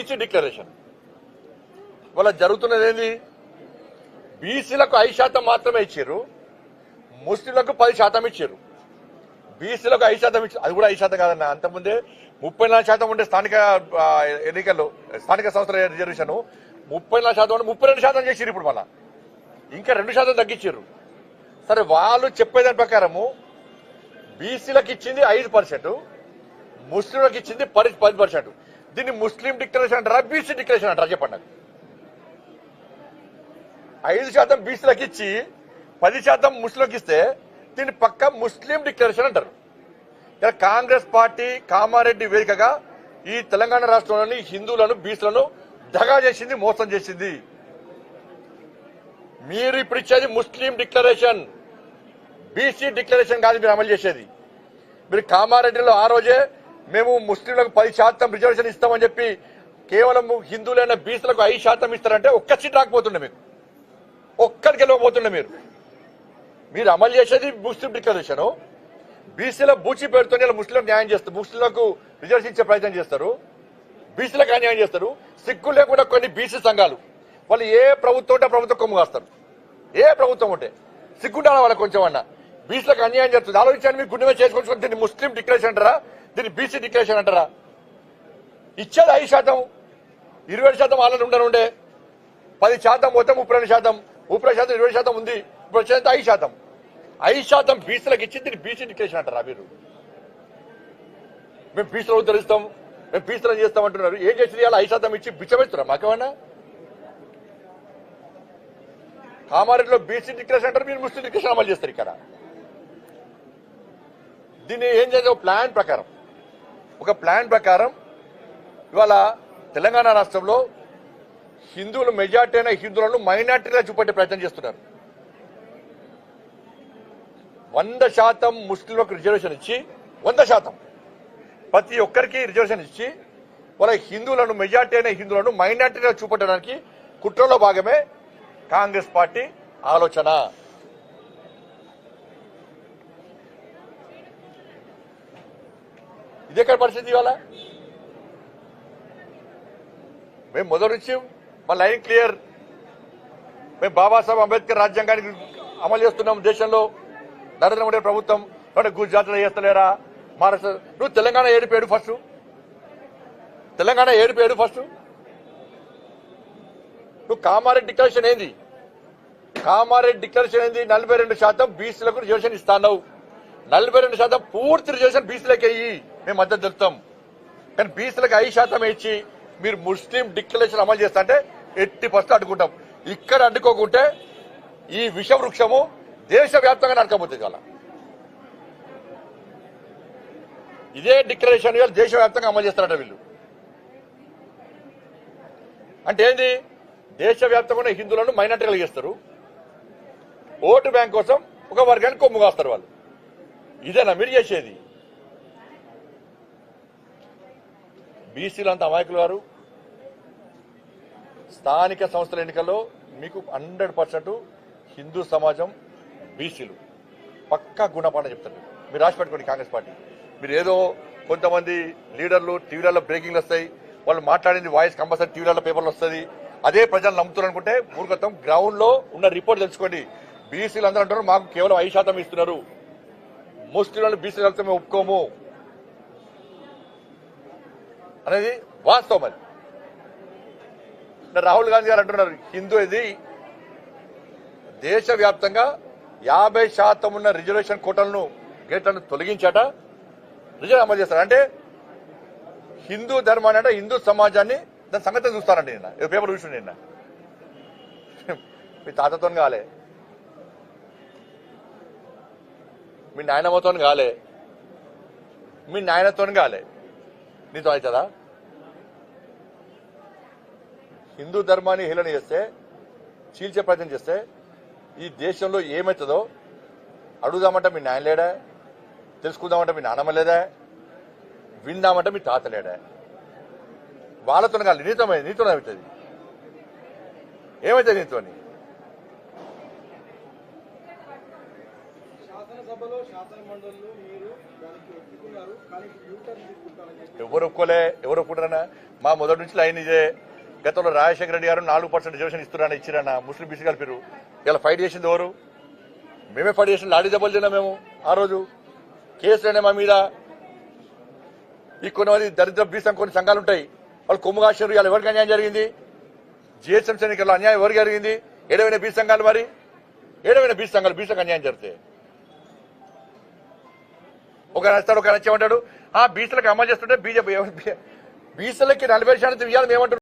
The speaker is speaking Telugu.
బీసీ డిక్లరేషన్ వాళ్ళ జరుగుతున్నది ఏంది? బీసీలకు 5% మాత్రమే ఇచ్చారు, ముస్లింలకు 10% ఇచ్చారు. బీసీలకు 5% ఇచ్చారు, అది కూడా 5% కాదన్న. అంతకుముందే 34% ఉండే స్థానిక ఎన్నికల్లో స్థానిక సంస్థల రిజర్వేషన్ 34% ఉంటే 32% చేసిరు. ఇప్పుడు మళ్ళా ఇంకా 2% తగ్గించారు. సరే, వాళ్ళు చెప్పేదాని ప్రకారము బీసీలకు ఇచ్చింది 5%, ముస్లింలకు ఇచ్చింది 10%. దీన్ని ముస్లిం డిక్లరేషన్ అంటారా, బీసీ డిక్లరేషన్ అంటారా? చెప్పండి నాకు. 5% బీసీలకు ఇచ్చి 10% ముస్లింలకు ఇస్తే దీన్ని పక్క ముస్లిం డిక్లరేషన్ అంటారు. ఇలా కాంగ్రెస్ పార్టీ కామారెడ్డి వేదికగా ఈ తెలంగాణ రాష్ట్రంలోని హిందువులను బీసీలను దగా చేసింది, మోసం చేసింది. మీరు ఇప్పుడు ఇచ్చేది ముస్లిం డిక్లరేషన్, బీసీ డిక్లరేషన్ కాదు మీరు అమలు చేసేది. మీరు కామారెడ్డిలో ఆ రోజే మేము ముస్లింలకు 10% రిజర్వేషన్ ఇస్తామని చెప్పి కేవలం హిందువులైన బీసీలకు 5% ఇస్తారంటే ఒక్క సీట్ రాకపోతుండే, మీకు ఒక్కరికి వెళ్ళకపోతుండే. మీరు అమలు చేసేది ముస్లిం డిక్లరేషన్. బీసీల బూచి పేరుతోనే ముస్లింలకు న్యాయం చేస్తారు, ముస్లింలకు రిజర్వేషన్ ఇచ్చే ప్రయత్నం చేస్తారు, బీసీలకు అన్యాయం చేస్తారు. సిగ్గు లేకుండా కొన్ని బీసీ సంఘాలు వాళ్ళు ఏ ప్రభుత్వం ఉంటే ప్రభుత్వం కొమ్ము కాస్తారు. ఏ ప్రభుత్వం ఉంటే సిగ్గుండాలి వాళ్ళకి కొంచెం అన్నా. బీసీలకు అన్యాయం చేస్తుంది. ఆలోచించండి, మీరు గుండె చేసుకొని దీన్ని ముస్లిం డిక్లరేషన్ అంటారా, దీన్ని బీసీ డిక్లరేషన్ అంటారా? ఇచ్చేది 5%, 20% వాళ్ళని ఉండనుండే, 10% మొత్తం 32%, 30%, 20% ఉంది. ఇప్పుడు వచ్చేది 5%. 5% బీసీలకు ఇచ్చి దీన్ని బీసీ డిక్లరేషన్ అంటారా? మీరు మేము బీసీలో ఉద్ధరిస్తాం, మేము బీసీలో చేస్తామంటున్నారు. ఏం చేసింది? అలా 5% ఇచ్చి బిచ్చబెడుతున్నా మాకేమన్నా? కామారెడ్డిలో బీసీ డిక్లరేషన్ అంటారు, మీరు ముస్లిం డిక్లరేషన్ అమలు చేస్తారు. ఇక్కడ దీన్ని ఏం చేయాలి? ఒక ప్లాన్ ప్రకారం ఇవాళ తెలంగాణ రాష్ట్రంలో హిందువులు మెజార్టీ అయిన హిందువులను మైనార్టీగా చూపెట్టే ప్రయత్నం చేస్తున్నారు. 100% ముస్లింలకు రిజర్వేషన్ ఇచ్చి 100% ప్రతి ఒక్కరికి రిజర్వేషన్ ఇచ్చి వాళ్ళ హిందువులను మెజార్టీ అయిన హిందువులను మైనార్టీగా చూపెట్టడానికి కుట్రలో భాగమే కాంగ్రెస్ పార్టీ ఆలోచన. ఇది ఎక్కడ పరిస్థితి? ఇవాళ మేము మొదటి నుంచి మా లైన్ క్లియర్. మేము బాబాసాహెబ్ అంబేద్కర్ రాజ్యాంగానికి అమలు చేస్తున్నాం దేశంలో. నరేంద్ర మోడీ ప్రభుత్వం గుజరాత్లో చేస్తలేరా, మహారాష్ట్ర? నువ్వు తెలంగాణ ఏడిపోయాడు ఫస్ట్, తెలంగాణ ఏడిపోయాడు ఫస్ట్. నువ్వు కామారెడ్డి డిక్లరేషన్ ఏంది? కామారెడ్డి డిక్లరేషన్ ఏంది? 42% బీసీలకు రిజర్వేషన్ ఇస్తాను. 42% పూర్తి రిజర్వేషన్ బీసీలకు అయ్యి మేము మద్దతు తెలుపుతాం. కానీ బీసీలకు 5% ఇచ్చి మీరు ముస్లిం డిక్లరేషన్ అమలు చేస్తా అంటే 80% అడ్డుకుంటాం. ఇక్కడ అడ్డుకోకుంటే ఈ విష వృక్షము దేశవ్యాప్తంగా నడకపోతుంది. అలా ఇదే డిక్లరేషన్ దేశవ్యాప్తంగా అమలు చేస్తారట వీళ్ళు. అంటే ఏంది? దేశవ్యాప్తంగా హిందువులను మైనార్టీలు చేస్తారు, ఓటు బ్యాంక్ కోసం ఒక వర్గానికి కొమ్ము కాస్తారు వాళ్ళు. ఇదేనా మీరు చేసేది? బీసీలు అంత అమాయకులు వారు. స్థానిక సంస్థల ఎన్నికల్లో మీకు 100% హిందూ సమాజం బీసీలు పక్కా గుణపాఠం చెప్తారు. మీరు రాసి పెట్టుకోండి కాంగ్రెస్ పార్టీ. మీరు ఏదో కొంతమంది లీడర్లు టీవీలలో బ్రేకింగ్లు వస్తాయి, వాళ్ళు మాట్లాడింది వాయిస్ కంపల్సరీ టీవీలలో పేపర్లు వస్తుంది, అదే ప్రజలు నమ్ముతున్నారు అనుకుంటే మూర్ఖత్వం. గ్రౌండ్ లో ఉన్న రిపోర్ట్ తెలుసుకోండి. బీసీలు అందరూ అంటారు మాకు కేవలం 5% ఇస్తున్నారు, ముస్లింలను బీసీలు కలిసి మేము ఒప్పుకోము అనేది వాస్తవం. అది రాహుల్ గాంధీ గారు అంటున్నారు హిందూ ఇది దేశవ్యాప్తంగా 50% ఉన్న రిజర్వేషన్ కోటలను గేట్లను తొలగించాట, రిజర్వ్ అమలు చేస్తారు. అంటే హిందూ ధర్మాన్ని అంటే హిందూ సమాజాన్ని దాని సంగతి చూస్తారండి. నిన్న పేపర్ చూసి నిన్న మీ తాతతో కాలే, మీ నాయనమ్మతో కాలే, మీ నాయనతో కాలే, నీతో అవుతుందా? హిందూ ధర్మాన్ని హేళన చేస్తే, చీల్చే ప్రయత్నం చేస్తే ఈ దేశంలో ఏమవుతుందో అడుగుదామంటే మీ నాయన లేడా, తెలుసుకుందామంటే మీ నాన్నమ్మ లేదా, విందామంటే మీ తాత లేడా? వాళ్ళతో కాదు, నీతో అవుతుంది. ఏమవుతుంది నీతో? లోక్సభలో శాసన మండలిలో మీరు దానికి ఒప్పుకున్నారు, కానీ యూటర్న్ తీసుకుంటారని చెప్పి ఎవరు ఒప్పుకుంటారన్నా? మా మొదటి నుంచి లైన్ ఇదే. గతంలో రాజశేఖర రెడ్డి గారు 4% రిజర్వేషన్ ఇస్తున్నారని ఇచ్చిరన్న ముస్లిం బీసీ కలిపారు. ఇలా ఫైట్ చేసింది ఎవరు? మేమే ఫైట్ చేసిన లాడీ దెబ్బలు తిన్నా మేము. ఆ రోజు కేసులనే మా మీద. ఈ కొంతమంది దరిద్ర బీసం కొన్ని సంఘాలు ఉంటాయి, వాళ్ళు కొమ్ము కాశారు. ఇలా ఎవరికి అన్యాయం జరిగింది? జిహెచ్ఎంసీ ఎన్నికల్లో అన్యాయం ఎవరికి జరిగింది? ఏడవైన బీసీ సంఘాలు, మరి ఏడవైన బీసీ సంఘాలు బీసీలకు అన్యాయం జరిగితే ఒక నచ్చాడు, ఒక నచ్చేమంటాడు బీసీలకు అమలు చేస్తుంటే బీజేపీ బీసీలకి 40% ఇవ్వాలని ఏమంటారు?